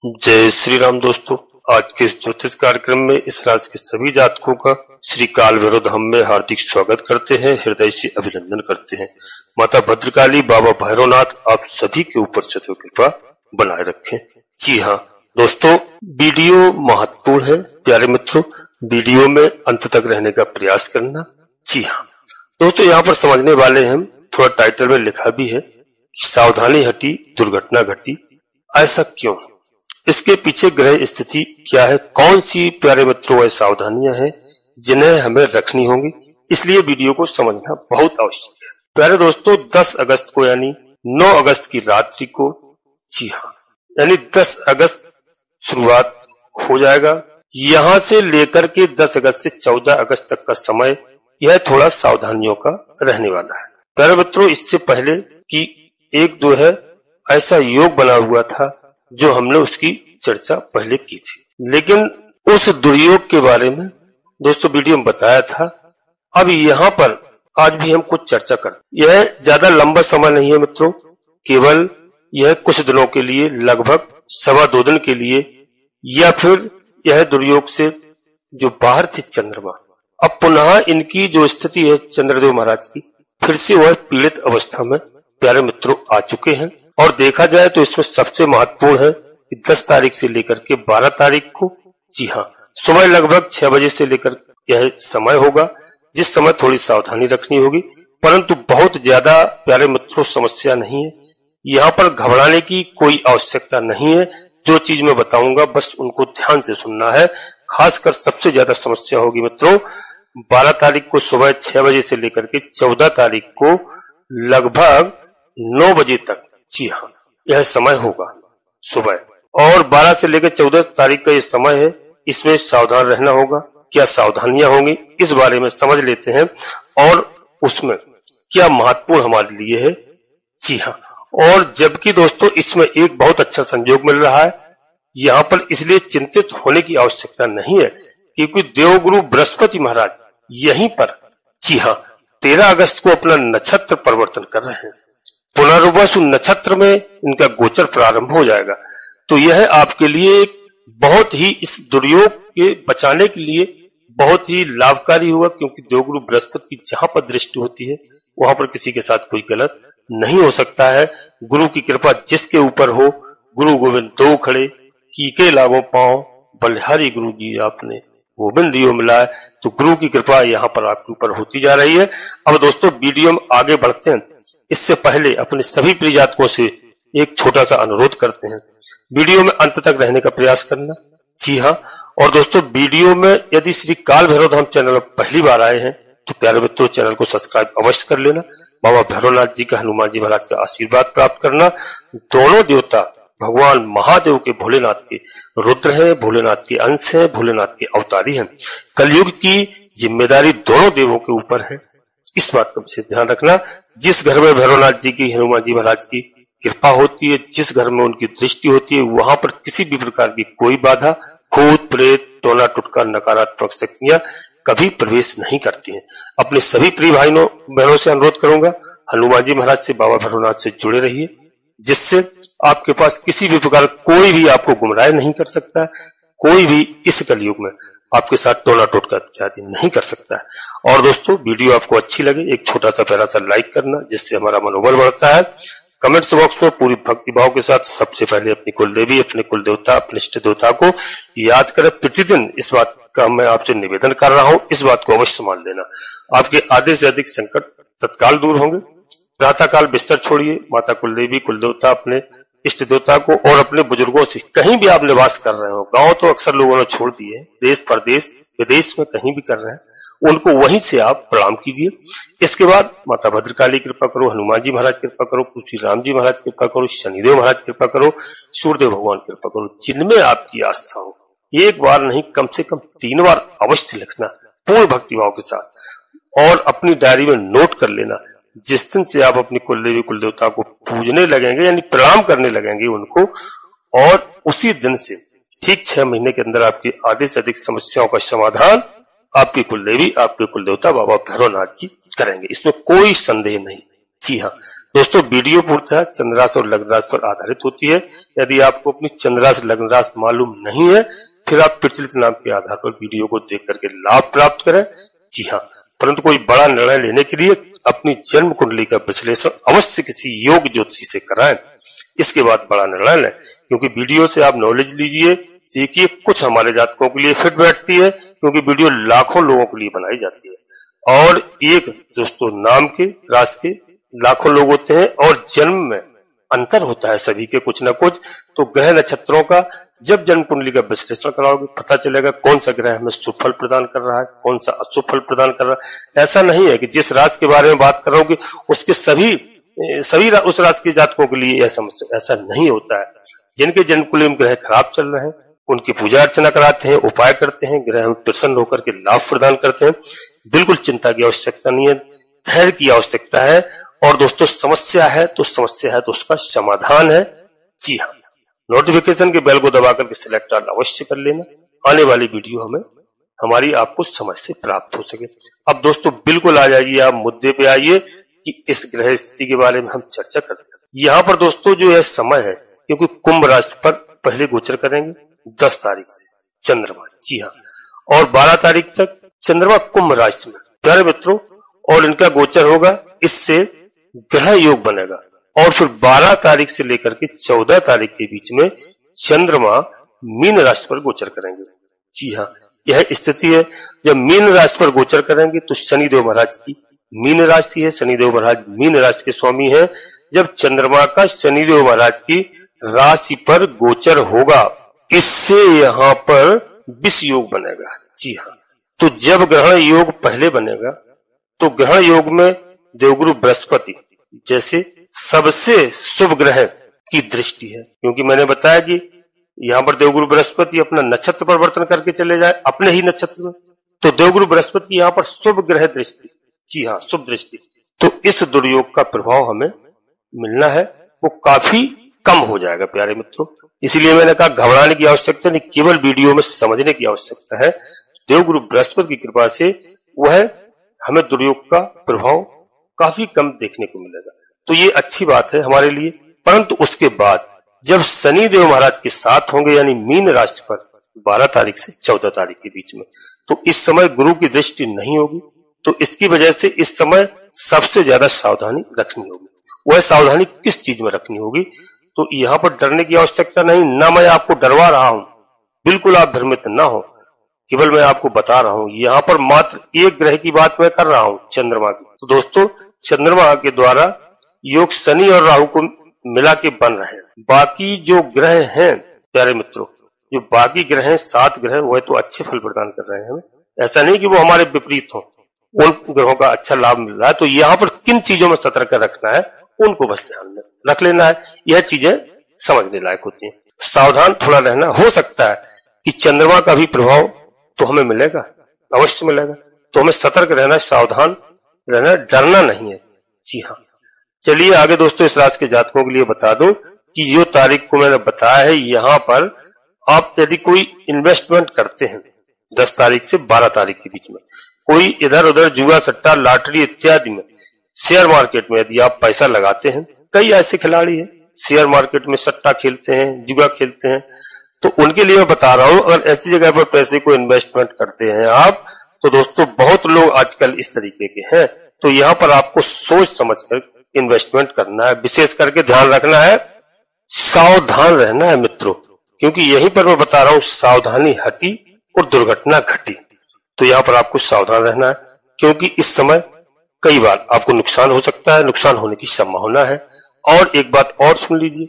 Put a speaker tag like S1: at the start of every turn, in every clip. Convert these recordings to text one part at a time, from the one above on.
S1: जय श्री राम दोस्तों। आज के इस ज्योतिष कार्यक्रम में इस राशि के सभी जातकों का श्री काल भैरव धाम में हार्दिक स्वागत करते हैं, हृदय से अभिनंदन करते हैं। माता भद्रकाली, बाबा भैरवनाथ आप सभी के ऊपर सदैव कृपा बनाए रखें। जी हाँ दोस्तों, वीडियो महत्वपूर्ण है। प्यारे मित्रों, वीडियो में अंत तक रहने का प्रयास करना। जी हाँ दोस्तों, यहाँ पर समझने वाले हैं, थोड़ा टाइटल में लिखा भी है, सावधानी हटी दुर्घटना घटी। ऐसा क्यों? इसके पीछे ग्रह स्थिति क्या है, कौन सी प्यारे मित्रों वह सावधानियां हैं जिन्हें हमें रखनी होंगी, इसलिए वीडियो को समझना बहुत आवश्यक है। प्यारे दोस्तों, 10 अगस्त को यानी 9 अगस्त की रात्रि को, जी हाँ, यानी 10 अगस्त शुरुआत हो जाएगा। यहां से लेकर के 10 अगस्त से 14 अगस्त तक का समय यह थोड़ा सावधानियों का रहने वाला है। प्यारे मित्रों, इससे पहले कि एक जो है ऐसा योग बना हुआ था जो हमने उसकी चर्चा पहले की थी, लेकिन उस दुर्योग के बारे में दोस्तों वीडियो में बताया था। अब यहाँ पर आज भी हम कुछ चर्चा करते। यह ज्यादा लंबा समय नहीं है मित्रों, केवल यह कुछ दिनों के लिए, लगभग 2.25 दिन के लिए, या फिर यह दुर्योग से जो बाहर थे चंद्रमा, अब पुनः इनकी जो स्थिति है चंद्रदेव महाराज की, फिर से वह पीड़ित अवस्था में प्यारे मित्रों आ चुके हैं। और देखा जाए तो इसमें सबसे महत्वपूर्ण है कि 10 तारीख से लेकर के 12 तारीख को, जी हाँ, सुबह लगभग 6 बजे से लेकर यह समय होगा, जिस समय थोड़ी सावधानी रखनी होगी। परंतु बहुत ज्यादा प्यारे मित्रों समस्या नहीं है, यहाँ पर घबराने की कोई आवश्यकता नहीं है। जो चीज मैं बताऊंगा बस उनको ध्यान से सुनना है। खासकर सबसे ज्यादा समस्या होगी मित्रों 12 तारीख को सुबह 6 बजे से लेकर के 14 तारीख को लगभग 9 बजे तक। जी हाँ, यह समय होगा सुबह, और 12 से लेकर 14 तारीख का यह समय है, इसमें सावधान रहना होगा। क्या सावधानियां होंगी इस बारे में समझ लेते हैं, और उसमें क्या महत्वपूर्ण हमारे लिए है। जी हाँ, और जबकि दोस्तों इसमें एक बहुत अच्छा संयोग मिल रहा है, यहाँ पर इसलिए चिंतित होने की आवश्यकता नहीं है, क्योंकि देवगुरु बृहस्पति महाराज यहीं पर, जी हाँ, 13 अगस्त को अपना नक्षत्र परिवर्तन कर रहे हैं। पुनर्वसु नक्षत्र में इनका गोचर प्रारंभ हो जाएगा। तो यह आपके लिए बहुत ही, इस दुर्योग के बचाने के लिए बहुत ही लाभकारी होगा, क्योंकि देवगुरु बृहस्पति की जहां पर दृष्टि होती है वहां पर किसी के साथ कोई गलत नहीं हो सकता है। गुरु की कृपा जिसके ऊपर हो, गुरु गोविंद दो खड़े कीके लागो पांव, बलिहारी गुरु जी आपने गोविंद दियो मिलाए। तो गुरु की कृपा यहाँ पर आपके ऊपर होती जा रही है। अब दोस्तों वीडियो में आगे बढ़ते हैं, इससे पहले अपने सभी प्रिय जातकों से एक छोटा सा अनुरोध करते हैं, वीडियो में अंत तक रहने का प्रयास करना। जी हाँ, और दोस्तों वीडियो में यदि श्री काल भैरव धाम चैनल में पहली बार आए हैं तो प्यारे मित्रों चैनल को सब्सक्राइब अवश्य कर लेना। बाबा भैरवनाथ जी का, हनुमान जी महाराज का आशीर्वाद प्राप्त करना। दोनों देवता भगवान महादेव के, भोलेनाथ के रुद्र है, भोलेनाथ के अंश है, भोलेनाथ के अवतारी हैं। कलयुग की जिम्मेदारी दोनों देवों के ऊपर है, इस बात का विशेष ध्यान रखना। जिस घर में भैरवनाथ जी की, हनुमान जी महाराज की कृपा होती है, जिस घर में उनकी दृष्टि होती है, वहां पर किसी भी प्रकार की कोई बाधा, भूत प्रेत, टोना टुटका, नकारात्मक शक्तियां कभी प्रवेश नहीं करती हैं। अपने सभी प्रिय भाइयों बहनों से अनुरोध करूंगा, हनुमान जी महाराज से, बाबा भैरवनाथ से जुड़े रहिए, जिससे आपके पास किसी भी प्रकार कोई भी आपको गुमराह नहीं कर सकता, कोई भी इस कलयुग में आपके साथ टोना टोटका इत्यादि नहीं कर सकता है। और दोस्तों वीडियो आपको अच्छी लगे एक छोटा सा प्यारा सा लाइक करना, जिससे हमारा मनोबल बढ़ता है। कमेंट्स बॉक्स में पूरी भक्ति भाव के साथ सबसे पहले अपनी कुल देवी, अपने कुल देवता, अपने इष्ट देवता को याद करें प्रतिदिन। इस बात का मैं आपसे निवेदन कर रहा हूं, इस बात को अवश्य मान लेना। आपके आधे से अधिक संकट तत्काल दूर होंगे। प्रातः काल बिस्तर छोड़िए, माता कुल देवी, कुल देवता, अपने इष्ट देवता को और अपने बुजुर्गों से, कहीं भी आप निवास कर रहे हो, गांव तो अक्सर लोगों ने छोड़ दिए, देश परदेश विदेश में कहीं भी कर रहे हैं, उनको वहीं से आप प्रणाम कीजिए। इसके बाद माता भद्रकाली कृपा करो, हनुमान जी महाराज कृपा करो, श्री राम जी महाराज कृपा करो, शनिदेव महाराज कृपा करो, सूर्यदेव भगवान कृपा करो। जिनमें आपकी आस्था हो, एक बार नहीं कम से कम 3 बार अवश्य लिखना पूर्ण भक्तिभाव के साथ, और अपनी डायरी में नोट कर लेना। जिस दिन से आप अपनी कुल देवी कुल देवता को पूजने लगेंगे, यानी प्रणाम करने लगेंगे उनको, और उसी दिन से ठीक 6 महीने के अंदर आपकी आधे से अधिक समस्याओं का समाधान आपकी कुल देवी, आपके कुल देवता बाबा भैरवनाथ जी करेंगे, इसमें कोई संदेह नहीं। जी हाँ, दोस्तों वीडियो पूर्णतः चंद्र राशि और लग्न राशि पर आधारित होती है। यदि आपको अपनी चंद्र राशि लग्न राशि मालूम नहीं है, फिर आप प्रचलित नाम के आधार पर वीडियो को देख करके लाभ प्राप्त करें। जी हाँ, परंतु कोई बड़ा निर्णय लेने के लिए अपनी जन्म कुंडली का विश्लेषण अवश्य किसी योग्य ज्योतिषी से कराएं, इसके बाद बड़ा निर्णय लें। क्योंकि वीडियो से आप नॉलेज लीजिए, सीखिए। कुछ हमारे जातकों के लिए फिट बैठती है, क्योंकि वीडियो लाखों लोगों के लिए बनाई जाती है और एक दोस्तों नाम के राशि के लाखों लोग होते हैं और जन्म में अंतर होता है सभी के कुछ न कुछ। तो ग्रह नक्षत्रों का जब जन्म कुंडली का विश्लेषण कराओगे पता चलेगा कौन सा ग्रह हमें शुभ फल प्रदान कर रहा है, कौन सा अशुभ फल प्रदान कर रहा है। ऐसा नहीं है कि जिस राशि के बारे में बात करोगे उसके सभी उस राशि के जातकों के लिए यह समस्या, ऐसा नहीं होता है। जिनके जन्म कुंडली में ग्रह खराब चल रहे हैं उनकी पूजा अर्चना कराते हैं, उपाय करते हैं, ग्रह प्रसन्न होकर के लाभ प्रदान करते हैं। बिल्कुल चिंता की आवश्यकता नहीं है, धैर्य की आवश्यकता है। और दोस्तों समस्या है तो उसका समाधान है। जी हाँ, नोटिफिकेशन के बेल को दबा करके सिलेक्ट ऑल अवश्य कर लेना, आने वाली वीडियो हमारी आपको समय से प्राप्त हो सके। अब दोस्तों बिल्कुल आ जाइए, आप मुद्दे पे आइए कि इस ग्रह स्थिति के बारे में हम चर्चा करते हैं। यहाँ पर दोस्तों जो यह समय है, क्योंकि कुंभ राशि पर पहले गोचर करेंगे 10 तारीख से चंद्रमा। जी हाँ, और 12 तारीख तक चंद्रमा कुंभ राशि में प्यारे मित्रों, और इनका गोचर होगा, इससे ग्रह योग बनेगा। और फिर 12 तारीख से लेकर के 14 तारीख के बीच में चंद्रमा मीन राशि पर गोचर करेंगे। जी हाँ, यह स्थिति है। जब मीन राशि पर गोचर करेंगे तो शनिदेव महाराज की मीन राशि है, शनिदेव महाराज मीन राशि के स्वामी है। जब चंद्रमा का शनिदेव महाराज की राशि पर गोचर होगा, इससे यहाँ पर विष योग बनेगा। जी हाँ, तो जब ग्रहण योग पहले बनेगा तो ग्रहण योग में देवगुरु बृहस्पति जैसे सबसे शुभ ग्रह की दृष्टि है। क्योंकि मैंने बताया कि यहाँ पर देवगुरु बृहस्पति अपना नक्षत्र परिवर्तन करके चले जाए अपने ही नक्षत्र में, तो देवगुरु बृहस्पति की यहाँ पर शुभ ग्रह दृष्टि। जी हाँ, शुभ दृष्टि। तो इस दुर्योग का प्रभाव हमें मिलना है वो काफी कम हो जाएगा प्यारे मित्रों। इसलिए मैंने कहा घबराने की आवश्यकता नहीं, केवल वीडियो में समझने की आवश्यकता है। देवगुरु बृहस्पति की कृपा से वह हमें दुर्योग का प्रभाव काफी कम देखने को मिलेगा, तो ये अच्छी बात है हमारे लिए। परंतु उसके बाद जब शनि देव महाराज के साथ होंगे यानी मीन राशि पर 12 तारीख से 14 तारीख के बीच में, तो इस समय गुरु की दृष्टि नहीं होगी। तो इसकी वजह से इस समय सबसे ज्यादा सावधानी रखनी होगी। वह सावधानी किस चीज में रखनी होगी? तो यहाँ पर डरने की आवश्यकता नहीं, ना मैं आपको डरवा रहा हूं, बिल्कुल आप भ्रमित ना हो, केवल मैं आपको बता रहा हूं। यहाँ पर मात्र एक ग्रह की बात मैं कर रहा हूं, चंद्रमा की। तो दोस्तों चंद्रमा के द्वारा योग शनि और राहु को मिला के बन रहे हैं। बाकी जो ग्रह हैं प्यारे मित्रों, जो बाकी ग्रह हैं 7 ग्रह, वह तो अच्छे फल प्रदान कर रहे हैं हमें। ऐसा नहीं कि वो हमारे विपरीत हो, उन ग्रहों का अच्छा लाभ मिल रहा है। तो यहाँ पर किन चीजों में सतर्क रखना है उनको बस ध्यान में रख लेना है। यह चीजें समझने लायक होती हैं। सावधान थोड़ा रहना। हो सकता है कि चंद्रमा का भी प्रभाव तो हमें मिलेगा, अवश्य मिलेगा, तो हमें सतर्क रहना, सावधान रहना, डरना नहीं है। जी हाँ, चलिए आगे दोस्तों इस राशि के जातकों के लिए बता दूं कि जो तारीख को मैंने बताया है, यहाँ पर आप यदि कोई इन्वेस्टमेंट करते हैं 10 तारीख से 12 तारीख के बीच में, कोई इधर उधर जुआ सट्टा लॉटरी इत्यादि में, शेयर मार्केट में यदि आप पैसा लगाते हैं, कई ऐसे खिलाड़ी हैं शेयर मार्केट में सट्टा खेलते हैं, जुआ खेलते हैं, तो उनके लिए मैं बता रहा हूं, अगर ऐसी जगह पर पैसे को इन्वेस्टमेंट करते हैं आप, तो दोस्तों बहुत लोग आजकल इस तरीके के हैं। तो यहाँ पर आपको सोच समझकर इन्वेस्टमेंट करना है, विशेष करके ध्यान रखना है, सावधान रहना है मित्रों। क्योंकि यहीं पर मैं बता रहा हूं सावधानी हटी और दुर्घटना घटी। तो यहाँ पर आपको सावधान रहना है, क्योंकि इस समय कई बार आपको नुकसान हो सकता है, नुकसान होने की संभावना है। और एक बात और सुन लीजिए,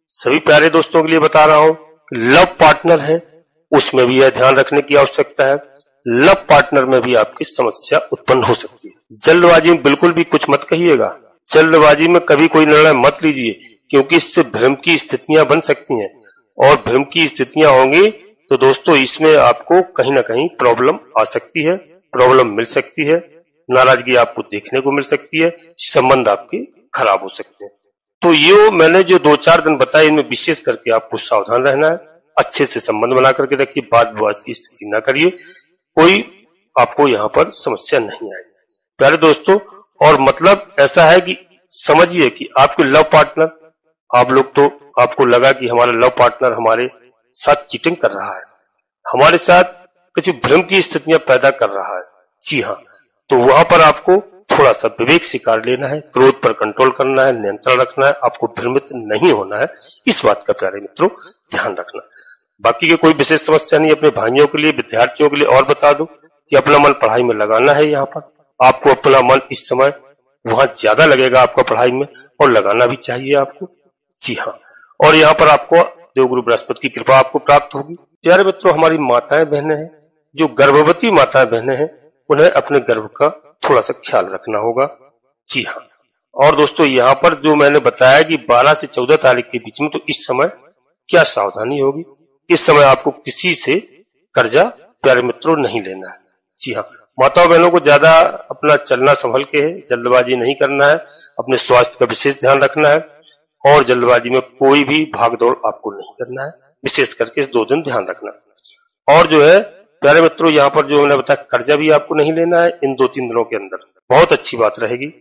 S1: सभी प्यारे दोस्तों के लिए बता रहा हूं, लव पार्टनर है उसमें भी यह ध्यान रखने की आवश्यकता है। लव पार्टनर में भी आपकी समस्या उत्पन्न हो सकती है। जल्दबाजी में बिल्कुल भी कुछ मत कहिएगा, जल्दबाजी में कभी कोई निर्णय मत लीजिए, क्योंकि इससे भ्रम की स्थितियां बन सकती हैं, और भ्रम की स्थितियां होंगी तो दोस्तों इसमें आपको कहीं ना कहीं प्रॉब्लम आ सकती है, प्रॉब्लम मिल सकती है, नाराजगी आपको देखने को मिल सकती है, संबंध आपके खराब हो सकते हैं। तो ये मैंने जो 2-4 दिन बताए, इनमें विशेष करके आपको सावधान रहना है, अच्छे से संबंध बना करके रखिए, बात विवाद की स्थिति ना करिए, कोई आपको यहाँ पर समस्या नहीं आएगी प्यारे दोस्तों। और मतलब ऐसा है कि समझिए कि आपके लव पार्टनर, आप लोग तो आपको लगा कि हमारा लव पार्टनर हमारे साथ चीटिंग कर रहा है, हमारे साथ कुछ भ्रम की स्थितियां पैदा कर रहा है। जी हाँ, तो वहां पर आपको थोड़ा सा विवेक से कार्य लेना है, क्रोध पर कंट्रोल करना है, नियंत्रण रखना है, आपको भ्रमित नहीं होना है। इस बात का प्यारे मित्रों ध्यान रखना। बाकी की कोई विशेष समस्या नहीं। अपने भाइयों के लिए, विद्यार्थियों के लिए और बता दूं कि अपना मन पढ़ाई में लगाना है। यहाँ पर आपको अपना मन इस समय वहां ज्यादा लगेगा आपका पढ़ाई में, और लगाना भी चाहिए आपको। जी हाँ, और यहाँ पर आपको देवगुरु बृहस्पति की कृपा आपको प्राप्त होगी। प्यारे मित्रों, हमारी माताएं बहनें हैं, जो गर्भवती माताएं बहनें हैं, उन्हें अपने गर्भ का थोड़ा सा ख्याल रखना होगा। जी हाँ, और दोस्तों यहाँ पर जो मैंने बताया कि 12 से 14 तारीख के बीच में, तो इस समय क्या सावधानी होगी। इस समय आपको किसी से कर्जा प्यारे मित्रों नहीं लेना है। जी हाँ, माताओं बहनों को ज्यादा अपना चलना संभल के है, जल्दबाजी नहीं करना है, अपने स्वास्थ्य का विशेष ध्यान रखना है, और जल्दबाजी में कोई भी भागदौड़ आपको नहीं करना है। विशेष करके इस 2 दिन ध्यान रखना। और जो है प्यारे मित्रों, यहाँ पर जो मैंने बताया, कर्जा भी आपको नहीं लेना है इन 2-3 दिनों के अंदर। बहुत अच्छी बात रहेगी,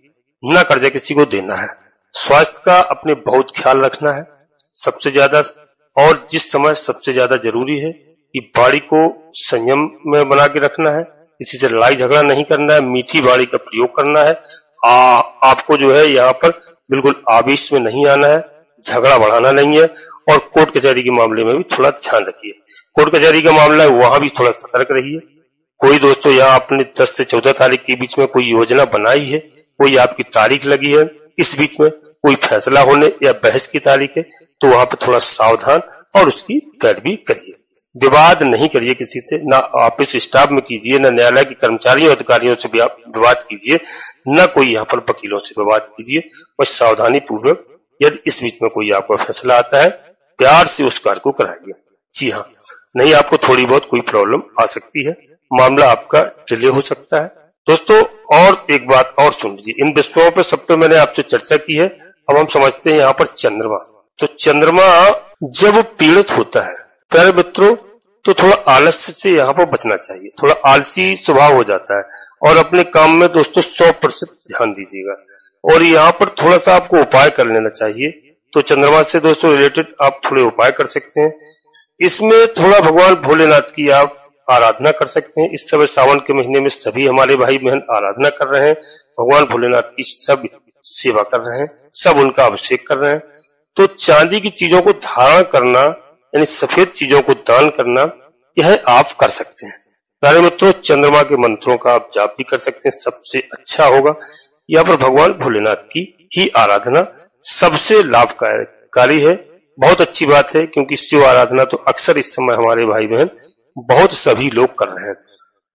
S1: ना कर्जा किसी को देना है। स्वास्थ्य का अपने बहुत ख्याल रखना है सबसे ज्यादा, और जिस समय सबसे ज्यादा जरूरी है कि बाड़ी को संयम में बना के रखना है, किसी से लड़ाई झगड़ा नहीं करना है, मीठी बाड़ी का प्रयोग करना है। आपको जो है यहाँ पर बिल्कुल आवेश में नहीं आना है, झगड़ा बढ़ाना नहीं है, और कोर्ट कचहरी के मामले में भी थोड़ा ध्यान रखिए। कोर्ट कचहरी का मामला है, वहां भी थोड़ा सतर्क रहिए। कोई दोस्तों यहाँ अपने 10 से 14 तारीख के बीच में कोई योजना बनाई है, कोई आपकी तारीख लगी है, इस बीच में कोई फैसला होने या बहस की तारीख है, तो वहां पर थोड़ा सावधान और उसकी पैरवी करिए। विवाद नहीं करिए किसी से, ना ऑफिस स्टाफ में कीजिए, ना न्यायालय के कर्मचारियों अधिकारियों से विवाद कीजिए, ना कोई यहाँ पर वकीलों से विवाद कीजिए। बस सावधानी पूर्वक, यदि इस बीच में कोई आपका फैसला आता है, प्यार से उस कार्य को कराइए। जी हाँ, नहीं आपको थोड़ी बहुत कोई प्रॉब्लम आ सकती है, मामला आपका डिले हो सकता है। दोस्तों और एक बात और सुन लीजिए, इन विषयों पर सब पे मैंने आपसे चर्चा की है। अब हम समझते हैं यहाँ पर चंद्रमा। तो चंद्रमा जब पीड़ित होता है प्यारे मित्रों, तो थोड़ा आलस्य से यहाँ पर बचना चाहिए, थोड़ा आलसी स्वभाव हो जाता है, और अपने काम में दोस्तों 100% ध्यान दीजिएगा। और यहाँ पर थोड़ा सा आपको उपाय कर लेना चाहिए। तो चंद्रमा से दोस्तों रिलेटेड आप थोड़े उपाय कर सकते हैं। इसमें थोड़ा भगवान भोलेनाथ की आप आराधना कर सकते हैं। इस समय सावन के महीने में सभी हमारे भाई बहन आराधना कर रहे हैं, भगवान भोलेनाथ की सब सेवा कर रहे हैं, सब उनका अभिषेक कर रहे हैं। तो चांदी की चीजों को धारण करना, यानी सफेद चीजों को दान करना, यह आप कर सकते हैं। प्यारे मित्रों, चंद्रमा के मंत्रों का आप जाप भी कर सकते हैं, सबसे अच्छा होगा। यहाँ पर भगवान भोलेनाथ की ही आराधना सबसे लाभकारी है। बहुत अच्छी बात है, क्योंकि शिव आराधना तो अक्सर इस समय हमारे भाई बहन बहुत सभी लोग कर रहे हैं।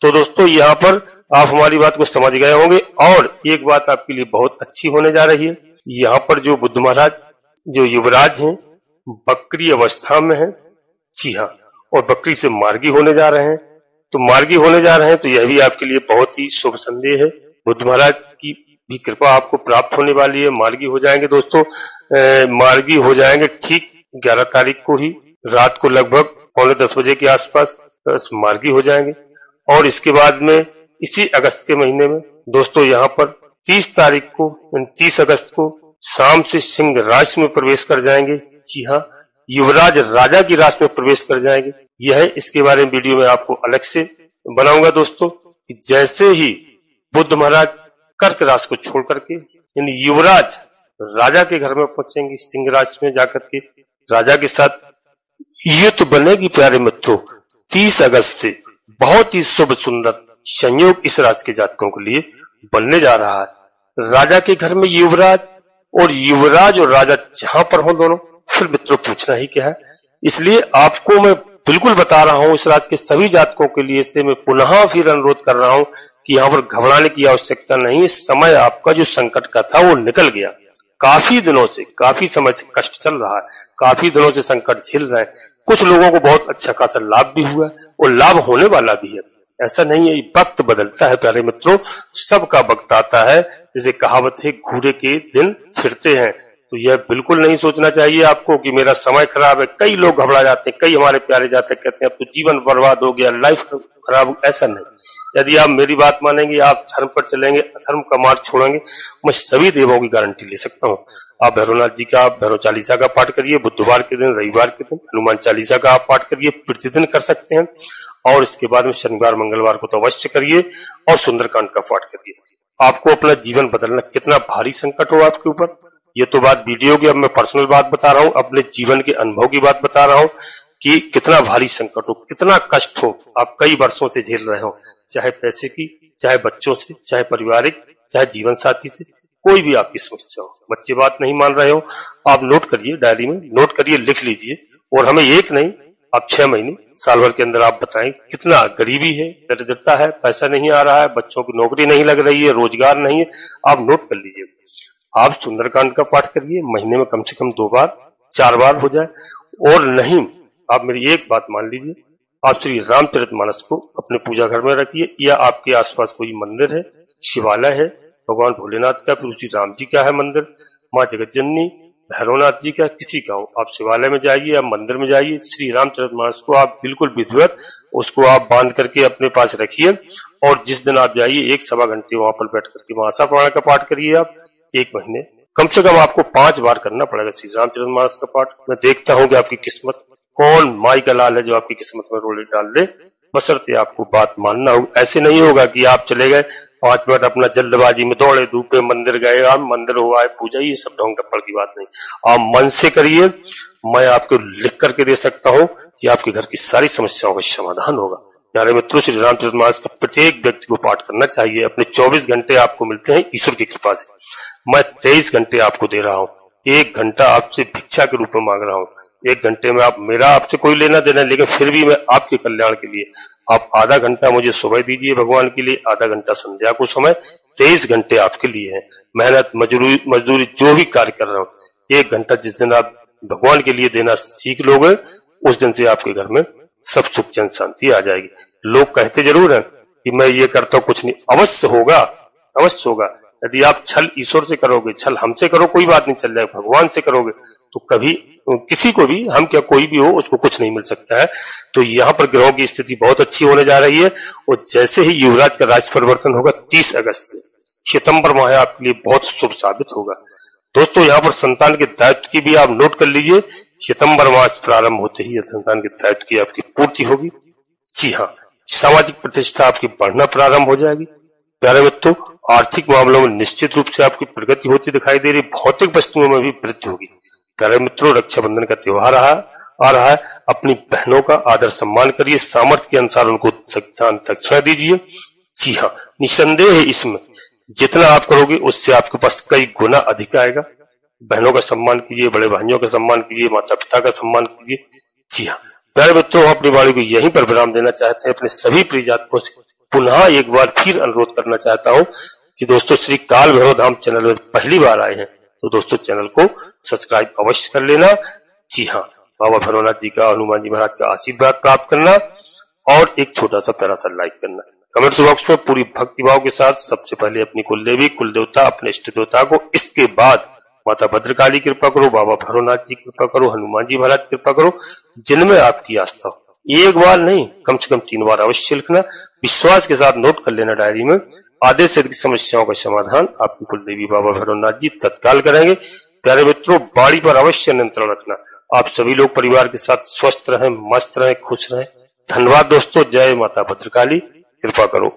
S1: तो दोस्तों यहाँ पर आप हमारी बात को समझ गए होंगे। और एक बात आपके लिए बहुत अच्छी होने जा रही है, यहाँ पर जो बुद्ध महाराज जो युवराज हैं बकरी अवस्था में हैं। जी हाँ, और बकरी से मार्गी होने जा रहे हैं। तो मार्गी होने जा रहे हैं, तो यह भी आपके लिए बहुत ही शुभ संदेश है। बुद्ध महाराज की भी कृपा आपको प्राप्त होने वाली है, मार्गी हो जाएंगे दोस्तों। मार्गी हो जाएंगे ठीक 11 तारीख को ही, रात को लगभग 9:45 बजे के आसपास मार्गी हो जाएंगे। और इसके बाद में इसी अगस्त के महीने में दोस्तों यहाँ पर 30 तारीख को, 30 अगस्त को शाम से सिंह राशि में प्रवेश कर जाएंगे। जी हाँ, युवराज राजा की राशि में प्रवेश कर जाएंगे। यह इसके बारे में वीडियो में आपको अलग से बनाऊंगा दोस्तों। जैसे ही बुद्ध महाराज कर्क राशि को छोड़ करके, यानी युवराज राजा के घर में पहुंचेंगे, सिंह राशि में जाकर के राजा के साथ युद्ध बनेगी। प्यारे मित्रों, 30 अगस्त से बहुत ही शुभ सुंदर संयोग इस राशि के जातकों के लिए बनने जा रहा है। राजा के घर में युवराज, और युवराज और राजा जहां पर हो दोनों, फिर मित्रों पूछना ही क्या है। इसलिए आपको मैं बिल्कुल बता रहा हूं, इस राशि के सभी जातकों के लिए से मैं पुनः फिर अनुरोध कर रहा हूं कि यहाँ पर घबराने की आवश्यकता नहीं। समय आपका जो संकट का था वो निकल गया। काफी दिनों से, काफी समय से कष्ट चल रहा है, काफी दिनों से संकट झेल रहे हैं। कुछ लोगों को बहुत अच्छा खासा लाभ भी हुआ है और लाभ होने वाला भी है। ऐसा नहीं है, वक्त बदलता है प्यारे मित्रों, सबका वक्त आता है। जैसे कहावत है, घूरे के दिन फिरते हैं। तो यह बिल्कुल नहीं सोचना चाहिए आपको कि मेरा समय खराब है। कई लोग घबरा जाते हैं, कई हमारे प्यारे जाते कहते हैं अब तो जीवन बर्बाद हो गया, लाइफ खराब। ऐसा नहीं, यदि आप मेरी बात मानेंगे, आप धर्म पर चलेंगे, अधर्म का मार्ग छोड़ेंगे, मैं सभी देवों की गारंटी ले सकता हूँ। आप भैरवनाथ जी का भैरव चालीसा का पाठ करिए, बुधवार के दिन, रविवार के दिन हनुमान चालीसा का आप पाठ करिए, प्रतिदिन कर सकते हैं। और इसके बाद में शनिवार मंगलवार को तो अवश्य करिए और सुंदरकांड का पाठ करिए। आपको अपना जीवन बदलना, कितना भारी संकट हो आपके ऊपर, ये तो बात वीडियो की, अब मैं पर्सनल बात बता रहा हूँ, अपने जीवन के अनुभव की बात बता रहा हूँ कि कितना भारी संकट हो, कितना कष्ट हो, आप कई वर्षों से झेल रहे हो, चाहे पैसे की, चाहे बच्चों से, चाहे पारिवारिक, चाहे जीवन साथी से, कोई भी आपकी समस्या हो। बच्चे बात नहीं मान रहे हो, आप नोट करिए, डायरी में नोट करिए, लिख लीजिए। और हमें एक नहीं, आप 6 महीने, साल भर के अंदर आप बताएं कितना गरीबी है, दरिद्रता है, पैसा नहीं आ रहा है, बच्चों की नौकरी नहीं लग रही है, रोजगार नहीं है, आप नोट कर लीजिए। आप सुंदरकांड का पाठ करिए, महीने में कम से कम 2 बार, 4 बार हो जाए। और नहीं, आप मेरी एक बात मान लीजिए, आप श्री रामचरितमानस को अपने पूजा घर में रखिए, या आपके आसपास कोई मंदिर है, शिवालय है, भगवान भोलेनाथ का, फिर श्री राम जी का है मंदिर, माँ जगत जननी, भैरवनाथ जी का, किसी का हो, आप शिवालय में जाइए या मंदिर में जाइए, श्री रामचरितमानस को आप बिल्कुल विधिवत उसको आप बांध करके अपने पास रखिए। और जिस दिन आप जाइए 1-1.25 घंटे वहां पर बैठ करके मासा पुराण का पाठ करिए। आप 1 महीने कम से कम आपको 5 बार करना पड़ेगा श्री रामचरितमानस का पाठ। मैं देखता हूँ कि आपकी किस्मत, कौन माई का लाल है जो आपकी किस्मत में रोले डाल दे, बशर्ते आपको बात मानना होगा। ऐसे नहीं होगा कि आप चले गए 5 मिनट अपना जल्दबाजी में दौड़े धूपे मंदिर गए, आप मंदिर हुआ है पूजा, ये सब ढोंग टप्पड़ की बात नहीं। आप मन से करिए, मैं आपको लिख करके दे सकता हूँ कि आपके घर की सारी समस्याओं का समाधान होगा। प्यारे मित्रों, श्री रामचरितमानस का प्रत्येक व्यक्ति को पाठ करना चाहिए। अपने 24 घंटे आपको मिलते हैं ईश्वर की कृपा से, मैं 23 घंटे आपको दे रहा हूँ। 1 घंटा आपसे भिक्षा के रूप में मांग रहा हूँ। 1 घंटे में मेरा आपसे कोई लेना देना, लेकिन फिर भी मैं आपके कल्याण के लिए, आप आधा घंटा मुझे सुबह दीजिए भगवान के लिए, आधा घंटा संध्या को समय, 23 घंटे आपके लिए है। मेहनत मजदूरी जो भी कार्य कर रहा हूँ, 1 घंटा जिस दिन आप भगवान के लिए देना सीख लोगे, उस दिन से आपके घर में सब सुख चैन शांति आ जाएगी। लोग कहते जरूर है कि मैं ये करता हूँ, कुछ नहीं, अवश्य होगा, अवश्य होगा। यदि आप छल ईश्वर से करोगे, छल हमसे करो, कोई बात नहीं चल जाएगा, भगवान से करोगे तो कभी किसी को भी, हम क्या कोई भी हो, उसको कुछ नहीं मिल सकता है। तो यहाँ पर ग्रहों की स्थिति बहुत अच्छी होने जा रही है। और जैसे ही युवराज का राशि परिवर्तन होगा 30 अगस्त से, सितंबर माह आपके लिए बहुत शुभ साबित होगा। दोस्तों, यहाँ पर संतान के दायित्व की भी आप नोट कर लीजिए, सितंबर मास प्रारंभ होते ही संतान के दायित्व की आपकी पूर्ति होगी। जी हाँ, सामाजिक प्रतिष्ठा आपकी बढ़ना प्रारंभ हो जाएगी। प्यारे मित्रों, आर्थिक मामलों में निश्चित रूप से आपकी प्रगति होती दिखाई दे रही, भौतिक वस्तुओं में भी वृद्धि होगी। प्यारे मित्रों, रक्षाबंधन का त्योहार आ रहा है, अपनी बहनों का आदर सम्मान करिए, सामर्थ्य के अनुसार उनको दक्षिणा दीजिए। जी हाँ, निसंदेह इसमें जितना आप करोगे उससे आपके पास कई गुना अधिक आएगा। बहनों का सम्मान कीजिए, बड़े भाइयों का सम्मान कीजिए, माता पिता का सम्मान कीजिए। जी हाँ प्यारे मित्रों, अपनी वाणी को यहीं पर विराम देना चाहते हैं। अपने सभी प्रिय जातकों से पुनः एक बार फिर अनुरोध करना चाहता हूँ कि दोस्तों, श्री काल भैरव धाम चैनल में पहली बार आए हैं तो दोस्तों चैनल को सब्सक्राइब अवश्य कर लेना। जी हाँ, बाबा भैरवनाथ जी का, हनुमान जी महाराज का आशीर्वाद प्राप्त करना और एक छोटा सा प्यारा सा लाइक करना। कमेंट बॉक्स में पूरी भक्ति भाव के साथ सबसे पहले अपनी कुल देवी, कुल देवता, अपने इष्ट देवता को, इसके बाद माता भद्रकाली कृपा करो, बाबा भैरवनाथ जी कृपा करो, हनुमान जी महाराज कृपा करो, जिनमें आपकी आस्था हो। एक बार नहीं, कम से कम 3 बार अवश्य लिखना, विश्वास के साथ नोट कर लेना डायरी में। आधे से अधिक समस्याओं का समाधान आपकी कुल देवी बाबा भैरवनाथ जी तत्काल करेंगे। प्यारे मित्रों, बाड़ी पर अवश्य नियंत्रण रखना। आप सभी लोग परिवार के साथ स्वस्थ रहें, मस्त रहें, खुश रहें। धन्यवाद दोस्तों। जय माता भद्रकाली, कृपा करो।